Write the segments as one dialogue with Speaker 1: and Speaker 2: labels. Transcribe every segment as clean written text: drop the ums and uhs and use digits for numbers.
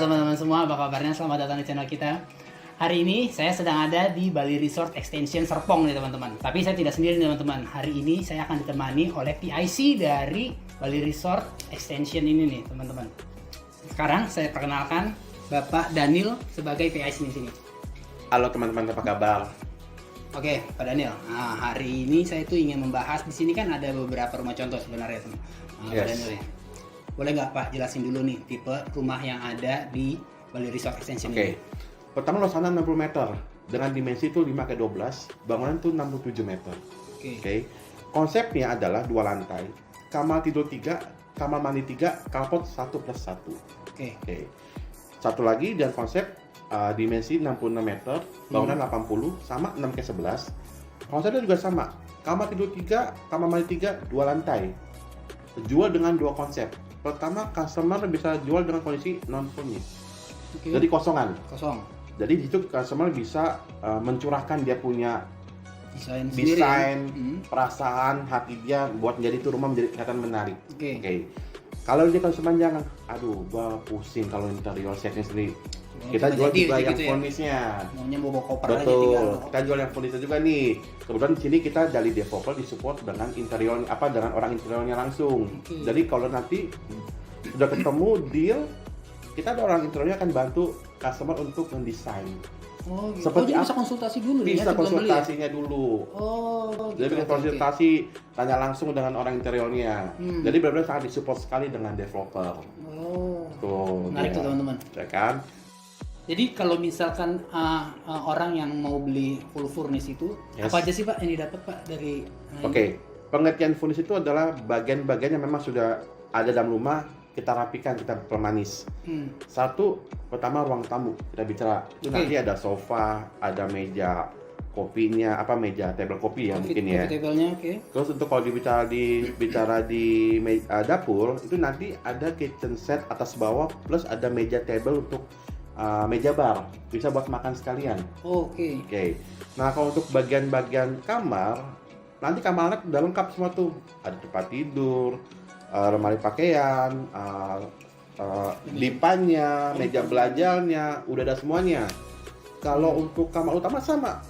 Speaker 1: teman-teman semua, apa kabarnya? Selamat datang di channel kita. Hari ini saya sedang ada di Bali Resort Extension Serpong nih teman-teman. Tapi saya tidak sendiri nih teman-teman. Hari ini saya akan ditemani oleh PIC dari Bali Resort Extension ini nih teman-teman. Sekarang saya perkenalkan Bapak Daniel sebagai PIC di sini.
Speaker 2: Halo teman-teman, apa kabar?
Speaker 1: Oke, Pak Daniel. Nah, hari ini saya tuh ingin membahas di sini kan ada beberapa rumah contoh sebenarnya teman. Pak Daniel ya. Boleh nggak Pak jelasin dulu nih tipe rumah yang ada di Bali Resort Extension ini?
Speaker 2: Pertama luasannya 60 meter dengan dimensi itu 5x12, bangunan itu 67 meter. Oke. Konsepnya adalah 2 lantai, kamar tidur 3, kamar mandi 3, carport 1+1. Oke. Satu lagi dan konsep dimensi 66 meter, bangunan 80 sama 6x11. Konsepnya juga sama, kamar tidur 3, kamar mandi 3, 2 lantai. Jual dengan 2 konsep. Pertama, customer bisa jual dengan kondisi non-furnished. Jadi kosongan. Kosong. Jadi di situ customer bisa mencurahkan dia punya desain, perasaan, hati dia buat menjadi itu rumah menjadi kelihatan menarik. Oke. Kalau dia customer jangan, aduh, gua pusing kalau interior setnya sendiri. Kita jual juga yang furnished-nya.
Speaker 1: Maunya bawa koper aja
Speaker 2: betul.
Speaker 1: tinggal.
Speaker 2: Kita jual yang furnished juga nih. Kebetulan di sini kita dari developer disupport dengan interior dengan orang interiornya langsung. Jadi kalau nanti sudah ketemu deal, kita ada orang interiornya akan bantu customer untuk mendesain.
Speaker 1: Oh, gitu. Seperti bisa konsultasi dulu
Speaker 2: bisa
Speaker 1: ya?
Speaker 2: Konsultasinya dulu.
Speaker 1: Gitu.
Speaker 2: Jadi bisa konsultasi, tanya langsung dengan orang interiornya. Jadi benar-benar sangat disupport sekali dengan developer. Tuh,
Speaker 1: menarik tuh teman-teman.
Speaker 2: Ya kan?
Speaker 1: Jadi kalau misalkan orang yang mau beli full furnish itu, apa aja sih Pak yang didapat Pak dari?
Speaker 2: Pengertian furnish itu adalah bagian-bagian yang memang sudah ada dalam rumah, kita rapikan, kita permanis. Satu, pertama ruang tamu kita bicara. Itu nanti ada sofa, ada meja kopinya, meja table kopi ya mungkin ya. Terus untuk kalau dibicara di dapur, itu nanti ada kitchen set atas bawah plus ada meja table untuk meja bar, bisa buat makan sekalian. Oke. Nah kalau untuk bagian-bagian kamar, nanti kamar anak udah lengkap semua tuh. Ada tempat tidur, lemari pakaian, dipannya, meja belajarnya, udah ada semuanya. Kalau untuk kamar utama sama,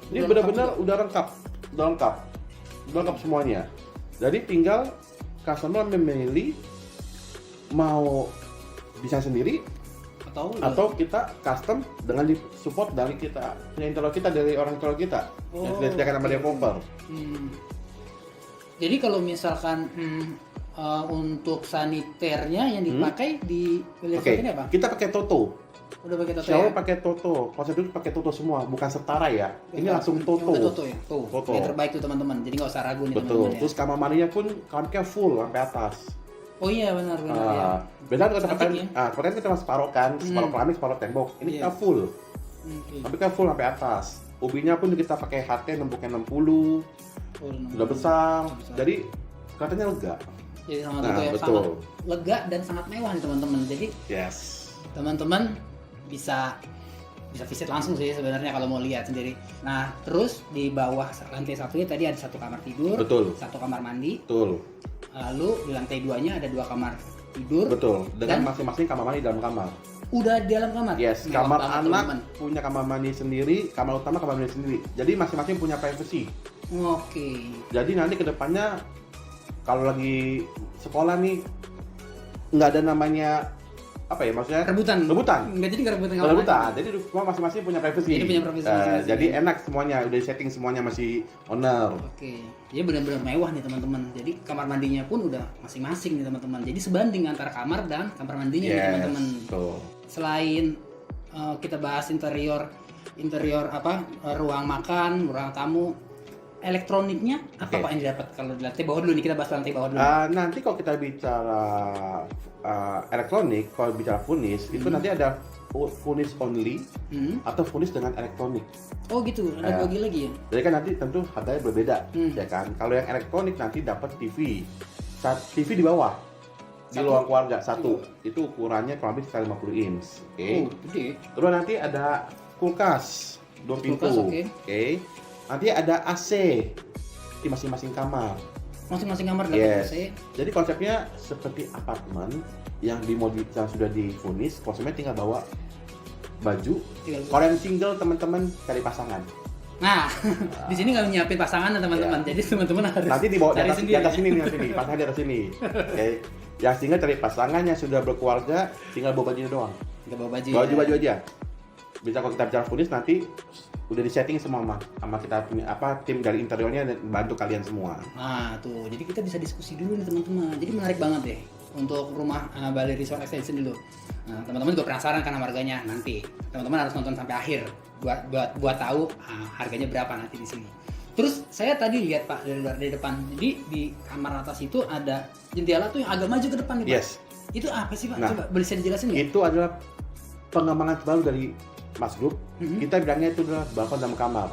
Speaker 2: ini benar-benar udah lengkap semuanya. Jadi tinggal customer memilih mau desain sendiri atau kita custom dengan di support dari kita punya interior kita, dari orang interior kita yang sudah disediakan sama developer.
Speaker 1: Jadi kalau misalkan untuk saniternya yang dipakai di Bali ini apa?
Speaker 2: Kita pakai Toto.
Speaker 1: Udah pakai Toto.
Speaker 2: Shower pakai Toto. Konsep itu pakai Toto semua, bukan setara ya. Ini langsung Toto.
Speaker 1: Toto ya. Toto. Yang terbaik tuh teman-teman. Jadi nggak usah ragu nih teman-teman.
Speaker 2: Terus kamar mandinya pun kamarnya full sampai atas.
Speaker 1: Oh iya benar ya.
Speaker 2: Beda dengan tempat kita separuh kan, separuh keramik, separuh tembok. Ini kita full. Tapi kita full sampai atas. Ubinya pun kita pakai HT nembuknya 60. Udah besar. Jadi katanya lega.
Speaker 1: Jadi sangat lega dan sangat mewah nih teman-teman. Jadi teman-teman bisa visit langsung sih sebenarnya kalau mau lihat sendiri. Nah terus di bawah lantai satunya tadi ada 1 kamar tidur, 1 kamar mandi. Lalu di lantai 2-nya ada 2 kamar tidur. Dengan masing-masing kamar mandi dalam kamar. Udah di dalam kamar? Kamar anak punya kamar mandi sendiri, kamar utama kamar mandi sendiri. Jadi masing-masing punya privacy. Jadi nanti kedepannya kalau lagi sekolah nih nggak ada namanya maksudnya rebutan. Nggak jadi rebutan. Jadi semua masing-masing punya privacy. Jadi enak semuanya, udah setting semuanya masih owner. Jadi benar-benar mewah nih teman-teman. Jadi kamar mandinya pun udah masing-masing nih teman-teman. Jadi sebanding antara kamar dan kamar mandinya nih teman-teman. Selain kita bahas interior ruang makan, ruang tamu, elektroniknya apa Pak yang didapat kalau di lantai bawah dulu nih, kita bahas lantai bawah dulu. Nanti kalau kita bicara elektronik, kalau bicara furnish itu nanti ada furnish only atau furnish dengan elektronik. Oh gitu, ada bagi lagi ya. Jadi kan nanti tentu harganya berbeda, ya kan. Kalau yang elektronik nanti dapat TV di bawah di ruang keluarga satu, itu ukurannya kurang lebih 50 inch. Gede. Terus nanti ada kulkas 2 pintu. Nanti ada AC di masing-masing kamar. Masing-masing kamar dapat AC. Jadi konsepnya seperti apartemen,
Speaker 2: yang sudah divonis, konsumen tinggal bawa baju. Kalau yang single teman-teman cari pasangan.
Speaker 1: Nah, di sini nggak nyiapin pasangan teman-teman. Jadi teman-teman harus
Speaker 2: nanti dibawa
Speaker 1: cari
Speaker 2: di atas sini, pasangan di atas sini. Oke. Yang single cari pasangan, yang sudah berkeluarga tinggal bawa bajunya doang.
Speaker 1: Tinggal bawa baju.
Speaker 2: Baju aja. Bisa kalau kita bicara vonis nanti udah di-setting sama kita punya tim dari interiornya dan bantu kalian semua.
Speaker 1: Nah, tuh. Jadi kita bisa diskusi dulu nih teman-teman. Jadi menarik banget deh untuk rumah Bali Resort Extension dulu. Nah, teman-teman juga penasaran kan harganya nanti. Teman-teman harus nonton sampai akhir buat tahu harganya berapa nanti di sini. Terus saya tadi lihat Pak dari depan. Jadi di kamar atas itu ada jendela tuh yang agak maju ke depan nih Pak.
Speaker 2: Yes.
Speaker 1: Itu apa sih Pak? Coba bisa dijelasin nggak?
Speaker 2: Itu adalah pengembangan baru dari Mas Group. Kita bilangnya itu adalah balkon dalam kamar.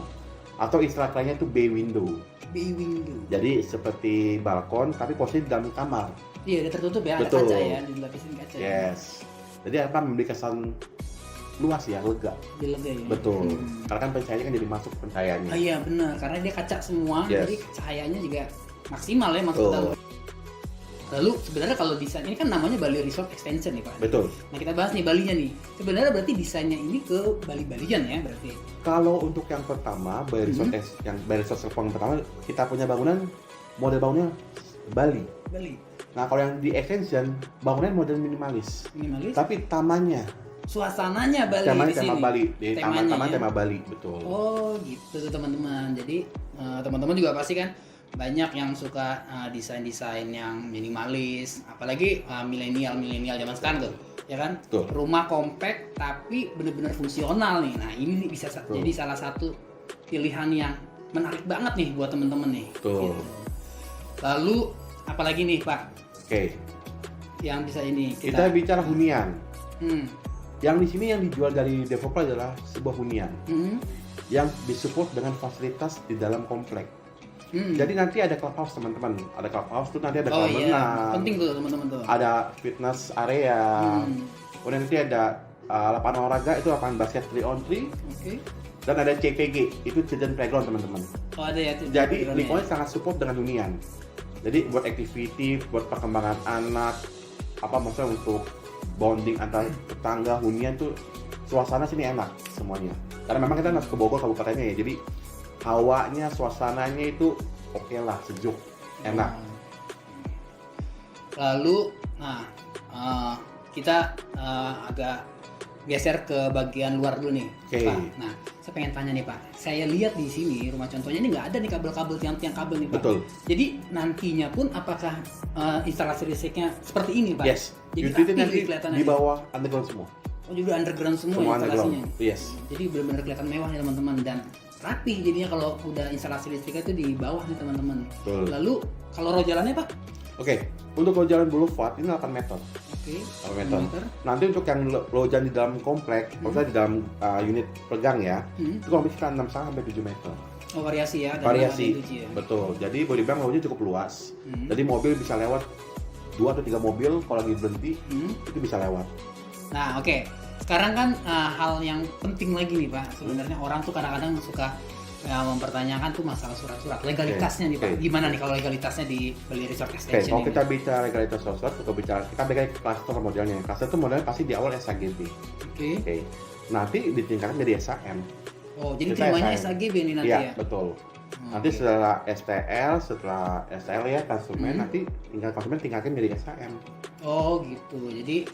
Speaker 2: Atau istilah lainnya itu bay window.
Speaker 1: Bay window.
Speaker 2: Jadi seperti balkon tapi posisi dalam kamar.
Speaker 1: Iya, dia tertutup ya, ada kaca ya, dilapisin kaca.
Speaker 2: Yes. Jadi apa memberi kesan luas ya, lega.
Speaker 1: Lega ya.
Speaker 2: Betul. Karena kan pencahayaannya kan jadi masuk pencahayaannya.
Speaker 1: Iya benar, karena dia kaca semua, jadi cahayanya juga maksimal ya maksudnya. Lalu sebenarnya kalau desain ini kan namanya Bali Resort Extension nih Pak.
Speaker 2: Betul.
Speaker 1: Nah kita bahas nih Balinya nih. Sebenarnya berarti desainnya ini ke Bali-Balian ya berarti.
Speaker 2: Kalau untuk yang pertama Bali Resort yang Bali Resort Serpong pertama kita punya bangunan model bangunnya Bali. Nah kalau yang di extension bangunan model minimalis. Tapi tamannya.
Speaker 1: Suasananya Bali di sini.
Speaker 2: Tema Bali. Di taman tema Bali betul.
Speaker 1: Oh gitu tuh teman-teman. Jadi teman-teman juga pasti kan banyak yang suka desain-desain yang minimalis, apalagi milenial zaman sekarang tuh, ya kan?
Speaker 2: Tuh.
Speaker 1: Rumah kompak tapi benar-benar fungsional nih. Nah ini nih bisa jadi salah satu pilihan yang menarik banget nih buat teman-teman nih.
Speaker 2: Tuh.
Speaker 1: Gitu. Lalu apalagi nih Pak?
Speaker 2: Oke.
Speaker 1: Yang bisa ini
Speaker 2: kita bicara hunian. Yang di sini yang dijual dari developer adalah sebuah hunian yang disupport dengan fasilitas di dalam komplek. Jadi nanti ada clubhouse teman-teman, ada clubhouse tuh nanti ada kolam renang,
Speaker 1: penting tuh teman-teman tuh.
Speaker 2: Ada fitness area, kemudian nanti ada lapangan olahraga itu lapangan basket 3-on-3, dan ada CPG itu children playground teman-teman.
Speaker 1: Oh ada ya.
Speaker 2: Jadi lingkungannya sangat support dengan hunian. Jadi buat activity, buat perkembangan anak, maksudnya untuk bonding antar tetangga hunian tuh suasana sini enak semuanya. Karena memang kita masuk ke Bogor kabupatennya ya, jadi hawanya, suasananya itu oke lah, sejuk, enak.
Speaker 1: Lalu, kita agak geser ke bagian luar dulu nih, Pak. Nah, saya pengen tanya nih Pak, saya lihat di sini rumah contohnya ini nggak ada nih kabel-kabel, tiang-tiang kabel nih Pak.
Speaker 2: Betul.
Speaker 1: Jadi nantinya pun apakah instalasi listriknya seperti ini Pak?
Speaker 2: Yes.
Speaker 1: Jadi
Speaker 2: nanti di bawah underground semua.
Speaker 1: Oh juga underground semua instalasinya.
Speaker 2: Yes.
Speaker 1: Jadi benar-benar kelihatan mewah nih teman-teman dan rapi jadinya kalau udah instalasi listriknya itu di bawah nih teman-teman. Lalu kalau road jalannya Pak?
Speaker 2: Oke, untuk road jalan boulevard ini 8 meter. 8 meter. Nanti untuk yang road jalan di dalam komplek, maksudnya di dalam unit pegang ya, itu kurang lebih sekitar 6,5 sampai 7 meter.
Speaker 1: Oh variasi ya?
Speaker 2: Variasi, betul. Jadi boleh dibilang roadnya cukup luas. Jadi mobil bisa lewat 2 atau 3 mobil kalau lagi berhenti, itu bisa lewat.
Speaker 1: Nah oke. Sekarang kan hal yang penting lagi nih Pak, sebenarnya orang tuh kadang-kadang suka mempertanyakan tuh masalah surat-surat legalitasnya nih Pak. Gimana nih kalau legalitasnya di Bali Resort Extension
Speaker 2: kalau kita bicara legalitas surat, kita bicara klaster modelnya. Klaster itu modelnya pasti di awal SAGB. Nanti ditingkatkan jadi SAM.
Speaker 1: Oh, jadi terimanya SAGB nih nanti ya?
Speaker 2: Iya, betul. Nanti setelah STL ya konsumen, nanti konsumen tingkatkan jadi SAM.
Speaker 1: Oh gitu, jadi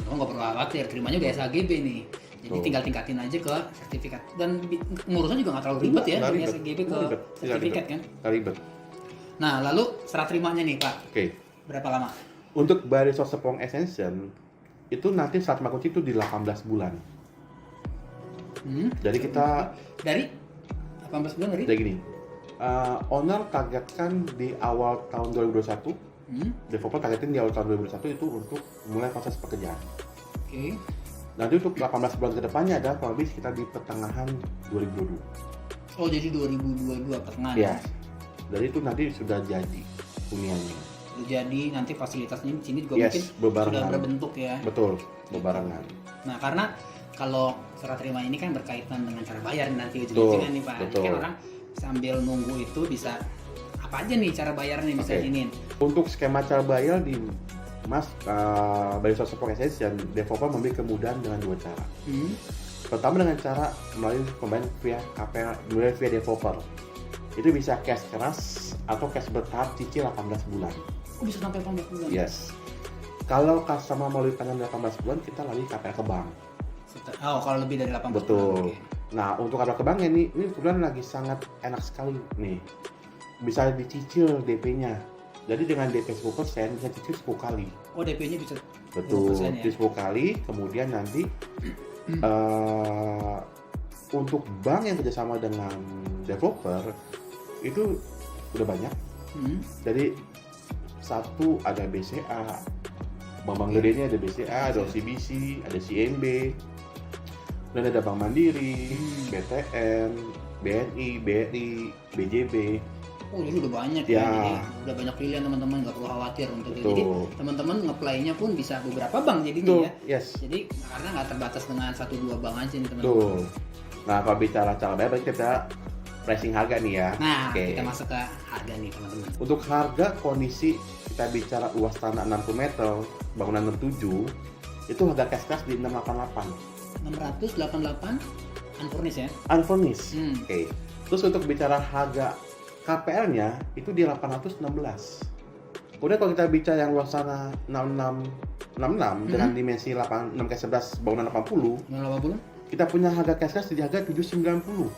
Speaker 1: nggak perlu khawatir, terimanya udah SAGB nih. Jadi tinggal tingkatin aja ke sertifikat. Dan ngurusnya juga nggak terlalu ribet ya dari SAGB ke sertifikat kan?
Speaker 2: Nggak ribet.
Speaker 1: Nah lalu serah terimanya nih Pak, berapa lama?
Speaker 2: Untuk Bali Resort Serpong Extension itu nanti saat makunci itu di 18 bulan. Jadi kita
Speaker 1: dari 18 bulan dari
Speaker 2: gini, owner targetkan di awal tahun 2021, developer targetin di awal tahun 2021 itu untuk mulai proses pekerjaan. Nanti untuk 18 bulan ke depannya adalah kurang lebih sekitar di pertengahan 2022.
Speaker 1: Oh jadi 2022 pertengahan?
Speaker 2: Iya. Jadi itu nanti sudah jadi huniannya.
Speaker 1: Jadi nanti fasilitasnya di sini juga mungkin sudah berbentuk ya?
Speaker 2: Betul, bebarengan.
Speaker 1: Nah karena kalau serah terima ini kan berkaitan dengan cara bayar nanti ujung-ujungnya nih Pak. Jadi kan orang sambil nunggu itu bisa apa aja nih cara bayarnya bisa izinin.
Speaker 2: Untuk skema cara bayar di Mas, by Source of Extension, developer memberi kemudahan dengan 2 cara. Pertama dengan cara melalui pembayaran via developer. Itu bisa cash keras atau cash bertahap cicil 18 bulan.
Speaker 1: Oh, bisa sampai 18 bulan?
Speaker 2: Yes. Kalau customer melalui panjang 18 bulan, kita lari KPR ke bank.
Speaker 1: Oh, kalau lebih dari 18
Speaker 2: Betul.
Speaker 1: bulan. Okay.
Speaker 2: Nah, untuk KPR ke bank ini kebetulan lagi sangat enak sekali nih. Bisa dicicil DP-nya. Jadi dengan DP 10% bisa cicil 10 kali.
Speaker 1: Oh, DP-nya bisa.
Speaker 2: Betul,
Speaker 1: ya?
Speaker 2: 10 kali. Kemudian nanti untuk bank yang kerjasama dengan developer itu udah banyak. Jadi satu ada BCA, bank gede ini ada BCA, ada OCBC, ada CMB, dan ada Bank Mandiri, BTN, BNI, BRI, BJB.
Speaker 1: Oh, jadi udah banyak
Speaker 2: ya.
Speaker 1: Jadi udah banyak pilihan teman-teman, nggak perlu khawatir untuk itu. Jadi teman-teman nge-play-nya pun bisa beberapa bank jadinya ya.
Speaker 2: Yes.
Speaker 1: Jadi karena nggak terbatas dengan 1-2 bank aja nih teman-teman.
Speaker 2: Betul. Nah, kalau bicara cara bayar, berarti kita pricing harga nih ya.
Speaker 1: Nah, kita masuk ke harga nih teman-teman.
Speaker 2: Untuk harga kondisi kita bicara luas tanah 60 meter, bangunan 67, itu harga cash di 688.
Speaker 1: 688 unfurnished ya?
Speaker 2: Unfurnished. Oke. Terus untuk bicara harga KPR-nya itu di 816. Kemudian kalau kita bicara yang luas tanah 66 dengan dimensi 6x11 bangunan 80, kita punya harga cash di harga 790.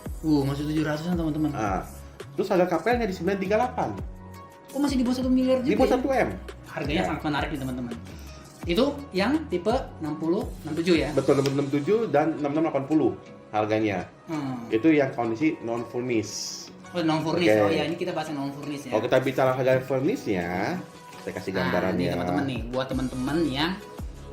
Speaker 1: Masih 700-an teman-teman.
Speaker 2: Nah, terus harga KPR-nya di 938.
Speaker 1: Oh, masih di bawah 1 miliar juga.
Speaker 2: Di bawah 1 M.
Speaker 1: Harganya sangat menarik nih teman-teman. Itu yang tipe 67 ya?
Speaker 2: Betul, 67 dan 6680 harganya. Itu yang kondisi non furnished.
Speaker 1: Oh, non furnished. Okay. Oh ya, ini kita bahas non furnished ya.
Speaker 2: Kalau kita bicara harga furnished-nya, saya kasih gambarannya.
Speaker 1: Ini teman-teman nih, buat teman-teman yang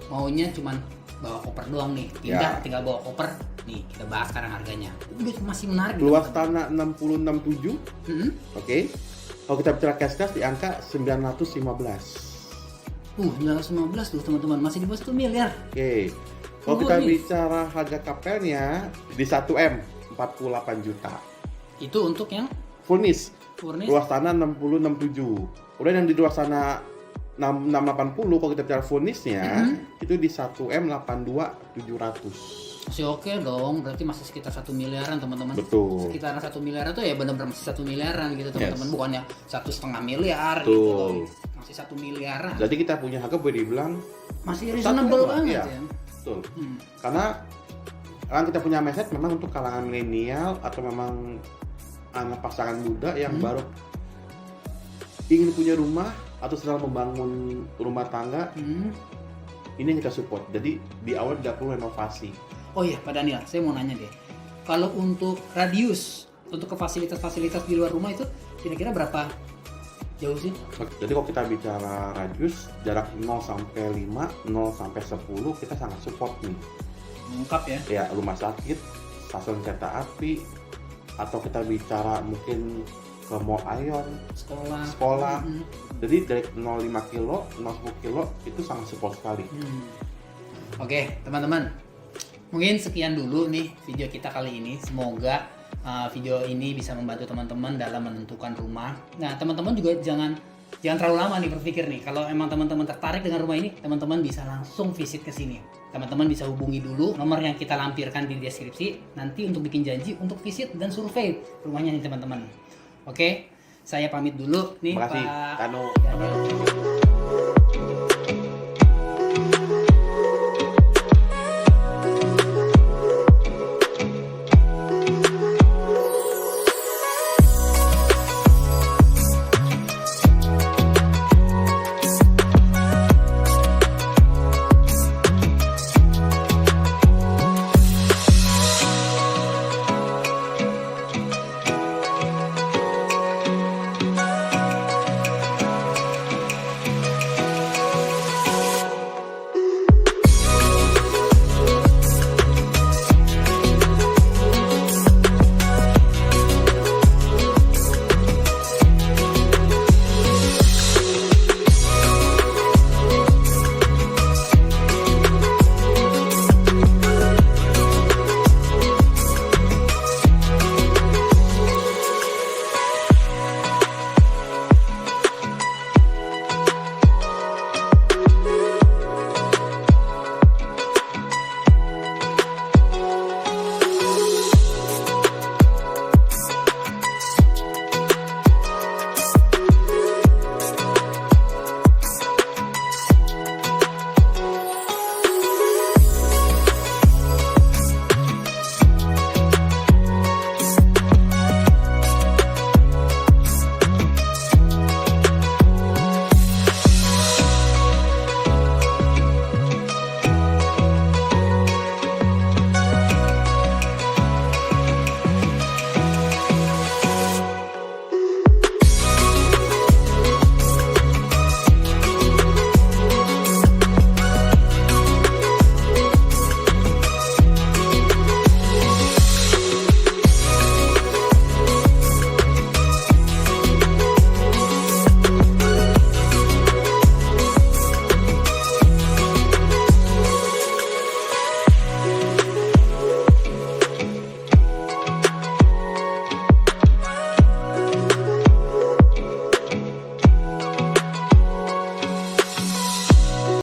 Speaker 1: maunya cuman bawa koper doang nih, pindah tinggal bawa koper. Nih, kita bahas sekarang harganya. Udah masih menarik.
Speaker 2: Luas tanah 6067. Oke. Kalau kita bicara cash di angka 915.
Speaker 1: 915 tuh teman-teman, masih di bawah 1 miliar.
Speaker 2: Oke. Kalau kita bicara harga KPR-nya di 1M 48 juta.
Speaker 1: Itu untuk yang
Speaker 2: furnished. Luas tanah 6067. Udah yang di luas tanah 680 kalau kita bicara furnished-nya itu di 1M 82700.
Speaker 1: Masih oke dong, berarti masih sekitar 1 miliaran teman-teman.
Speaker 2: Betul.
Speaker 1: Sekitaran 1 miliaran tuh ya benar-benar masih 1 miliaran gitu teman-teman, bukannya 1,5 miliar
Speaker 2: gitu loh.
Speaker 1: Masih 1 miliaran.
Speaker 2: Jadi kita punya harga boleh dibilang
Speaker 1: masih reasonable banget ya.
Speaker 2: Betul. Karena kan kita punya mindset memang untuk kalangan milenial atau memang anak pasangan muda yang baru ingin punya rumah atau sedang membangun rumah tangga. Ini yang kita support. Jadi di awal tidak perlu renovasi.
Speaker 1: Oh iya, Pak Daniel, saya mau nanya deh. Kalau untuk radius, untuk ke fasilitas-fasilitas di luar rumah itu kira-kira berapa jauh sih?
Speaker 2: Jadi kalau kita bicara radius, jarak 0 sampai 5, 0 sampai 10 kita sangat support nih.
Speaker 1: Lengkap ya?
Speaker 2: Ya, rumah sakit, stasiun kereta api, atau kita bicara mungkin ke Mall Ion, sekolah. Jadi dari 0,5 kilo, 0,10 kilo itu sangat support sekali. Oke,
Speaker 1: teman-teman. Mungkin sekian dulu nih video kita kali ini. Semoga video ini bisa membantu teman-teman dalam menentukan rumah. Nah, teman-teman juga jangan terlalu lama nih berpikir nih. Kalau emang teman-teman tertarik dengan rumah ini, teman-teman bisa langsung visit ke sini. Teman-teman bisa hubungi dulu nomor yang kita lampirkan di deskripsi nanti untuk bikin janji untuk visit dan survei rumahnya nih teman-teman. Oke, saya pamit dulu nih Pak Daniel.